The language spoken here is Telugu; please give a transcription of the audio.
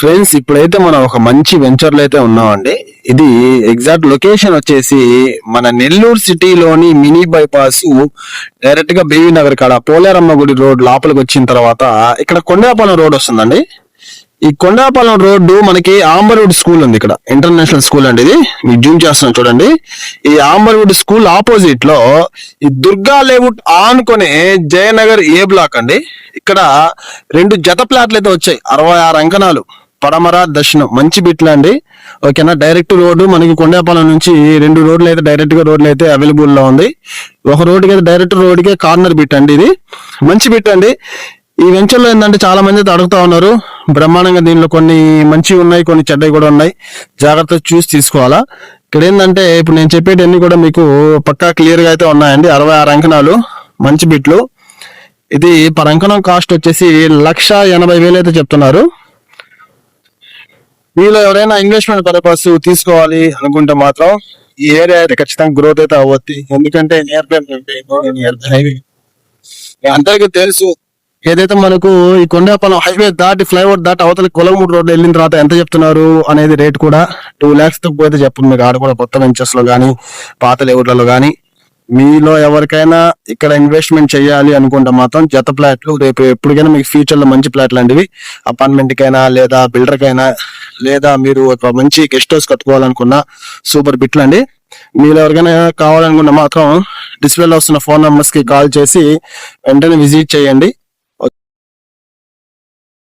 ఫ్రెండ్స్, ఇప్పుడైతే మనం ఒక మంచి వెంచర్ లో అయితే ఉన్నామండి. ఇది ఎగ్జాక్ట్ లొకేషన్ వచ్చేసి మన నెల్లూరు సిటీలోని మినీ బైపాస్ డైరెక్ట్ గా బేబీ నగర్ కాడ పోలేరమ్మ గుడి రోడ్ లోపలికి వచ్చిన తర్వాత ఇక్కడ కొండాపాలెం రోడ్ వస్తుందండి. ఈ కొండాపాలెం రోడ్డు మనకి ఆంబర్వుడ్ స్కూల్ ఉంది, ఇక్కడ ఇంటర్నేషనల్ స్కూల్ అండి. ఇది మీకు జూమ్ చేస్తున్నాను చూడండి. ఈ ఆంబర్వుడ్ స్కూల్ ఆపోజిట్ లో ఈ దుర్గా లేఅవుట్ ఆనుకునే జయనగర్ ఏ బ్లాక్ అండి. ఇక్కడ 2 జత ప్లాట్లు అయితే వచ్చాయి, 66 అంకణాలు, పడమర దర్శనం, మంచి బిట్లు అండి. ఓకేనా, డైరెక్ట్ రోడ్డు మనకి కొండాపాలెం నుంచి 2 రోడ్లు అయితే డైరెక్ట్ గా రోడ్లు అయితే అవైలబుల్ లో ఉంది. ఒక రోడ్డుకి అయితే డైరెక్ట్ రోడ్డుకే కార్నర్ బిట్ అండి, ఇది మంచి బిట్ అండి. ఈ వెంచర్ లో ఏంటంటే చాలా మంది అయితే అడుగుతా ఉన్నారు, బ్రహ్మాండంగా దీనిలో కొన్ని మంచివి ఉన్నాయి, కొన్ని చెడ్డవి కూడా ఉన్నాయి, జాగ్రత్తగా చూసి తీసుకోవాలా. ఇక్కడ ఏంటంటే ఇప్పుడు నేను చెప్పేటన్ని కూడా మీకు పక్కా క్లియర్ గా అయితే ఉన్నాయండి. 66 అంకణాలు, మంచి బిట్లు. ఇది పర్ అంకణం కాస్ట్ వచ్చేసి 1,80,000 అయితే చెప్తున్నారు. మీలో ఎవరైనా ఇన్వెస్ట్మెంట్ పర్పస్ తీసుకోవాలి అనుకుంటే మాత్రం ఈ ఏరియా అయితే ఖచ్చితంగా గ్రోత్ అయితే అవ్వద్ది. ఎందుకంటే నియర్ బై హైవే అందరికీ తెలుసు. ఏదైతే మనకు ఈ కొండాపాలెం హైవే దాటి ఫ్లైఓవర్ దాటి అవతల కొలగమూడు రోడ్ వెళ్ళిన తర్వాత ఎంత చెప్తున్నారు అనేది రేట్ కూడా 2 lakhs తో పోతే చెప్పండి మీకు. ఆడ కూడా కొత్త వెంచర్స్ లో కానీ పాత లేఅవుట్లలో కానీ మీలో ఎవరికైనా ఇక్కడ ఇన్వెస్ట్మెంట్ చేయాలి అనుకుంటే మాత్రం జత ప్లాట్లు రేపు ఎప్పటికైనా మీకు ఫ్యూచర్ లో మంచి ప్లాట్లు అండి. అపార్ట్మెంట్ కైనా లేదా బిల్డర్ కైనా లేదా మీరు ఒక మంచి గెస్ట్ హౌస్ కట్టుకోవాలనుకున్న సూపర్ బిట్లు అండి. మీరు ఎవరికైనా కావాలనుకున్న మాత్రం డిస్ప్లేలో వస్తున్న ఫోన్ నంబర్స్ కి కాల్ చేసి వెంటనే విజిట్ చేయండి.